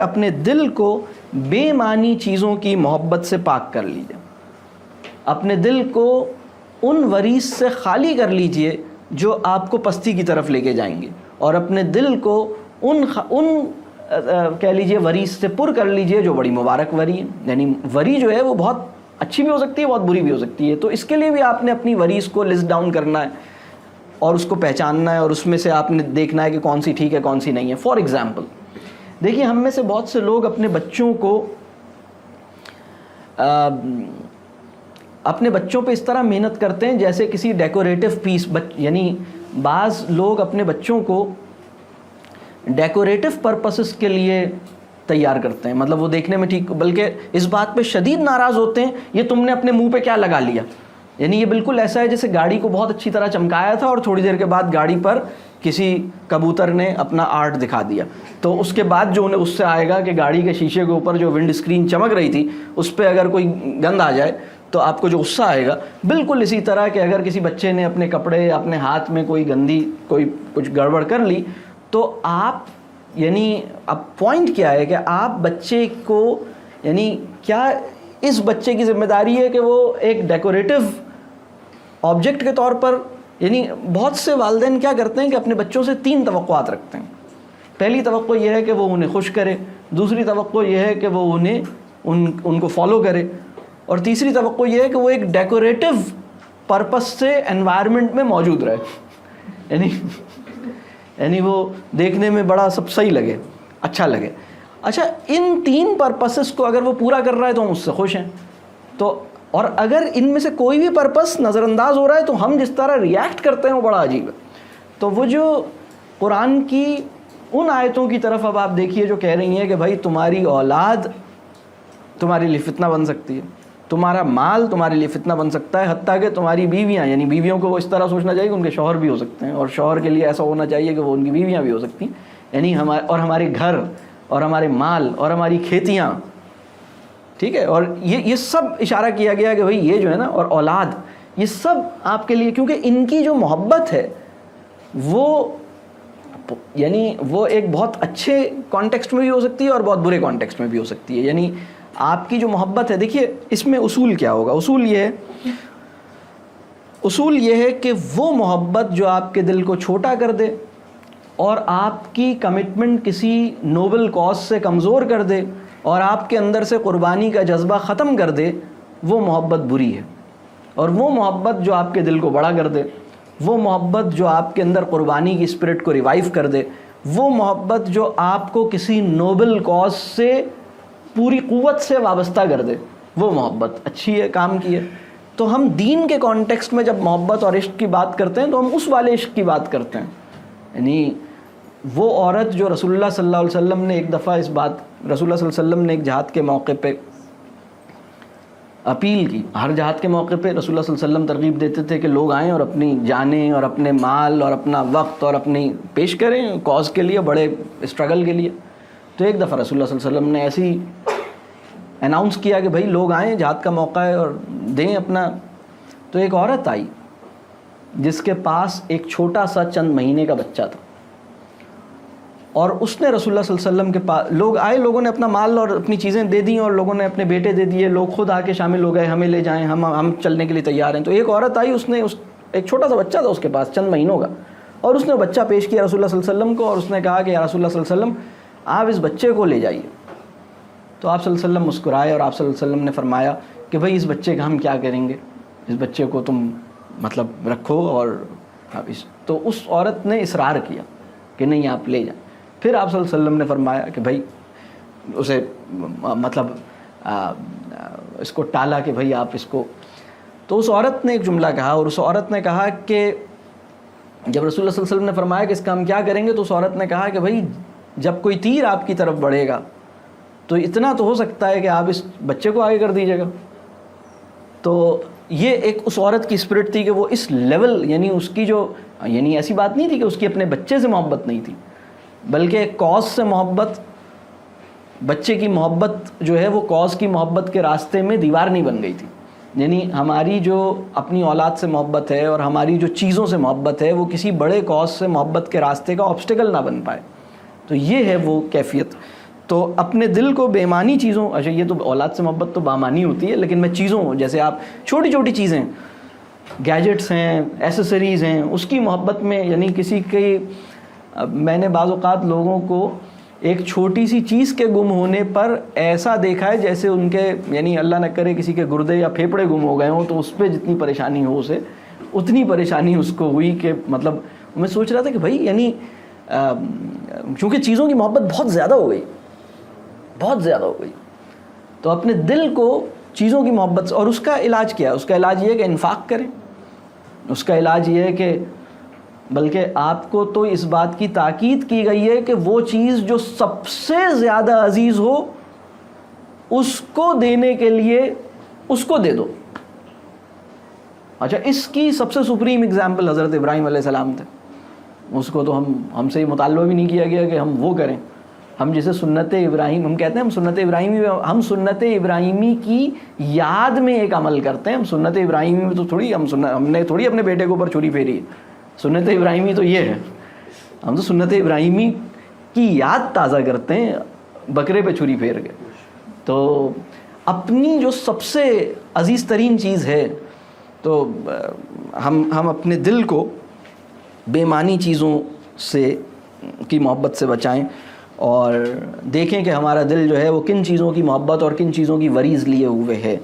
اپنے دل کو بے معنی چیزوں کی محبت سے پاک کر لیجئے، اپنے دل کو ان وریث سے خالی کر لیجئے جو آپ کو پستی کی طرف لے کے جائیں گے، اور اپنے دل کو ان کہہ لیجئے وریث سے پر کر لیجئے جو بڑی مبارک وری ہے. یعنی وری جو ہے وہ بہت اچھی بھی ہو سکتی ہے، بہت بری بھی ہو سکتی ہے. تو اس کے لیے بھی آپ نے اپنی وریث کو لسٹ ڈاؤن کرنا ہے اور اس کو پہچاننا ہے، اور اس میں سے آپ نے دیکھنا ہے کہ کون سی ٹھیک ہے کون سی نہیں ہے. فار ایگزامپل دیکھیے، ہم میں سے بہت سے لوگ اپنے بچوں کو اپنے بچوں پہ اس طرح محنت کرتے ہیں جیسے کسی ڈیکوریٹو پیس. یعنی بعض لوگ اپنے بچوں کو ڈیکوریٹو پرپسز کے لیے تیار کرتے ہیں، مطلب وہ دیکھنے میں ٹھیک، بلکہ اس بات پہ شدید ناراض ہوتے ہیں یہ تم نے اپنے منہ پہ کیا لگا لیا. یعنی یہ بالکل ایسا ہے جیسے گاڑی کو بہت اچھی طرح چمکایا تھا اور تھوڑی دیر کے بعد گاڑی پر کسی کبوتر نے اپنا آرٹ دکھا دیا، تو اس کے بعد جو انہیں اس سے آئے گا کہ گاڑی کے شیشے کے اوپر جو ونڈ اسکرین چمک رہی تھی اس پہ اگر کوئی گند آ جائے تو آپ کو جو غصہ آئے گا، بالکل اسی طرح کہ اگر کسی بچے نے اپنے کپڑے اپنے ہاتھ میں کوئی گندی کوئی کچھ گڑبڑ کر لی تو آپ یعنی اب پوائنٹ کیا ہے کہ آپ بچے کو یعنی کیا اس بچے کی ذمہ داری ہے کہ وہ ایک ڈیکوریٹو آبجیکٹ کے طور پر، یعنی بہت سے والدین کیا کرتے ہیں کہ اپنے بچوں سے 3 توقعات رکھتے ہیں. پہلی توقع یہ ہے کہ وہ انہیں خوش کرے، دوسری توقع یہ ہے کہ وہ انہیں ان کو فالو کرے، اور تیسری توقع یہ ہے کہ وہ ایک ڈیکوریٹو پرپس سے انوائرمنٹ میں موجود رہے، یعنی وہ دیکھنے میں بڑا سب صحیح لگے، اچھا لگے. اچھا، ان 3 پرپسز کو اگر وہ پورا کر رہا ہے تو ہم اس سے خوش ہیں. تو اور اگر ان میں سے کوئی بھی پرپس نظر انداز ہو رہا ہے تو ہم جس طرح ریئیکٹ کرتے ہیں وہ بڑا عجیب ہے. تو وہ جو قرآن کی ان آیتوں کی طرف اب آپ دیکھیے جو کہہ رہی ہیں کہ بھائی تمہاری اولاد تمہارے لیے فتنہ بن سکتی ہے، تمہارا مال تمہارے لیے فتنہ بن سکتا ہے، حتیٰ کہ تمہاری بیویاں، یعنی بیویوں کو وہ اس طرح سوچنا چاہیے کہ ان کے شوہر بھی ہو سکتے ہیں، اور شوہر کے لیے ایسا ہونا چاہیے کہ وہ ان کی بیویاں بھی ہو سکتی ہیں، یعنی ہمارے گھر اور ہمارے مال اور ہماری کھیتیاں، ٹھیک ہے. اور یہ سب اشارہ کیا گیا کہ بھئی یہ جو ہے نا، اور اولاد، یہ سب آپ کے لیے، کیونکہ ان کی جو محبت ہے وہ یعنی وہ ایک بہت اچھے کانٹیکسٹ میں بھی ہو سکتی ہے اور بہت برے کانٹیکسٹ میں بھی ہو سکتی ہے. یعنی آپ کی جو محبت ہے، دیکھیے اس میں اصول کیا ہوگا. اصول یہ ہے کہ وہ محبت جو آپ کے دل کو چھوٹا کر دے اور آپ کی کمٹمنٹ کسی نوبل کاز سے کمزور کر دے اور آپ کے اندر سے قربانی کا جذبہ ختم کر دے، وہ محبت بری ہے. اور وہ محبت جو آپ کے دل کو بڑا کر دے، وہ محبت جو آپ کے اندر قربانی کی اسپرٹ کو ریوائیو کر دے، وہ محبت جو آپ کو کسی نوبل کاز سے پوری قوت سے وابستہ کر دے، وہ محبت اچھی ہے، کام کی ہے. تو ہم دین کے کانٹیکسٹ میں جب محبت اور عشق کی بات کرتے ہیں تو ہم اس والے عشق کی بات کرتے ہیں. یعنی وہ عورت جو رسول اللہ صلی اللہ علیہ وسلم نے ایک دفعہ رسول اللہ صلی اللہ علیہ وسلم نے ایک جہاد کے موقع پہ اپیل کی. ہر جہاد کے موقع پہ رسول اللہ صلی اللہ علیہ وسلم ترغیب دیتے تھے کہ لوگ آئیں اور اپنی جانیں اور اپنے مال اور اپنا وقت اور اپنی پیش کریں کاز کے لیے، بڑے اسٹرگل کے لیے. تو ایک دفعہ رسول اللہ صلی اللہ علیہ وسلم نے ایسی اناؤنس کیا کہ بھائی لوگ آئیں، جہاد کا موقع ہے اور دیں اپنا. تو ایک عورت آئی جس کے پاس ایک چھوٹا سا چند مہینے کا بچہ تھا، اور اس نے رسول اللہ صلی اللہ علیہ وسلم کے پاس، لوگ آئے، لوگوں نے اپنا مال اور اپنی چیزیں دے دیں اور لوگوں نے اپنے بیٹے دے دیے، لوگ خود آ کے شامل ہو گئے، ہمیں لے جائیں، ہم چلنے کے لیے تیار ہیں. تو ایک عورت آئی، اس نے ایک چھوٹا سا بچہ تھا اس کے پاس چند مہینوں کا، اور اس نے بچہ پیش کیا رسول اللہ صلی اللہ علیہ وسلم کو، اور اس نے کہا کہ یا رسول اللہ صلی اللہ علیہ وسلم آپ اس بچے کو لے جائیے. تو آپ صلی اللہ علیہ وسلم مسکرائے اور آپ صلی اللہ علیہ وسلم نے فرمایا کہ بھائی اس بچے کا ہم کیا کریں گے، اس بچے کو تم مطلب رکھو. اور تو اس عورت نے اصرار کیا کہ نہیں آپ لے جائیں. پھر آپ صلی اللہ علیہ وسلم نے فرمایا کہ بھائی اسے مطلب اس کو ٹالا کہ بھائی آپ اس کو. تو اس عورت نے ایک جملہ کہا، اور اس عورت نے کہا کہ جب رسول اللہ صلی اللہ علیہ وسلم نے فرمایا کہ اس کا ہم کیا کریں گے، تو اس عورت نے کہا کہ بھائی جب کوئی تیر آپ کی طرف بڑھے گا تو اتنا تو ہو سکتا ہے کہ آپ اس بچے کو آگے کر دیجیے گا. تو یہ ایک اس عورت کی اسپرٹ تھی کہ وہ اس لیول، یعنی اس کی جو، یعنی ایسی بات نہیں تھی کہ اس کی اپنے بچے سے محبت نہیں تھی، بلکہ کاز سے محبت، بچے کی محبت جو ہے وہ کاز کی محبت کے راستے میں دیوار نہیں بن گئی تھی. یعنی ہماری جو اپنی اولاد سے محبت ہے اور ہماری جو چیزوں سے محبت ہے وہ کسی بڑے کاز سے محبت کے راستے کا آبسٹیکل نہ بن پائے. تو یہ ہے وہ کیفیت. تو اپنے دل کو بےمانی چیزوں، اچھا یہ تو اولاد سے محبت تو بامانی ہوتی ہے، لیکن میں چیزوں، جیسے آپ چھوٹی چھوٹی چیزیں، گیجٹس ہیں، ایسیسریز ہیں، اس کی محبت میں، یعنی کسی کی، میں نے بعض اوقات لوگوں کو ایک چھوٹی سی چیز کے گم ہونے پر ایسا دیکھا ہے جیسے ان کے، یعنی اللہ نہ کرے کسی کے گردے یا پھیپھڑے گم ہو گئے ہوں، تو اس پہ جتنی پریشانی ہو اسے، اتنی پریشانی اس کو ہوئی کہ مطلب میں سوچ رہا تھا کہ بھائی یعنی چونکہ چیزوں کی محبت بہت زیادہ ہو گئی، بہت زیادہ ہو گئی، تو اپنے دل کو چیزوں کی محبت سے، اور اس کا علاج کیا ہے؟ اس کا علاج یہ ہے کہ انفاق کریں، اس کا علاج یہ ہے کہ، بلکہ آپ کو تو اس بات کی تاکید کی گئی ہے کہ وہ چیز جو سب سے زیادہ عزیز ہو اس کو دینے کے لیے اس کو دے دو. اچھا اس کی سب سے سپریم اگزامپل حضرت ابراہیم علیہ السلام تھے. اس کو تو ہم سے مطالبہ بھی نہیں کیا گیا کہ ہم وہ کریں. ہم جسے سنت ابراہیم ہم کہتے ہیں، ہم سنت ابراہیمی کی یاد میں ایک عمل کرتے ہیں. ہم سنت ابراہیمی میں تو تھوڑی ہم نے تھوڑی اپنے بیٹے کے اوپر چھری پھیری ہے. سنت ابراہیمی تو یہ ہے، ہم تو سنت ابراہیمی کی یاد تازہ کرتے ہیں بکرے پہ چھری پھیر کے. تو اپنی جو سب سے عزیز ترین چیز ہے، تو ہم اپنے دل کو بے معنی چیزوں سے کی محبت سے بچائیں، اور دیکھیں کہ ہمارا دل جو ہے وہ کن چیزوں کی محبت اور کن چیزوں کی وریز لیے ہوئے ہے.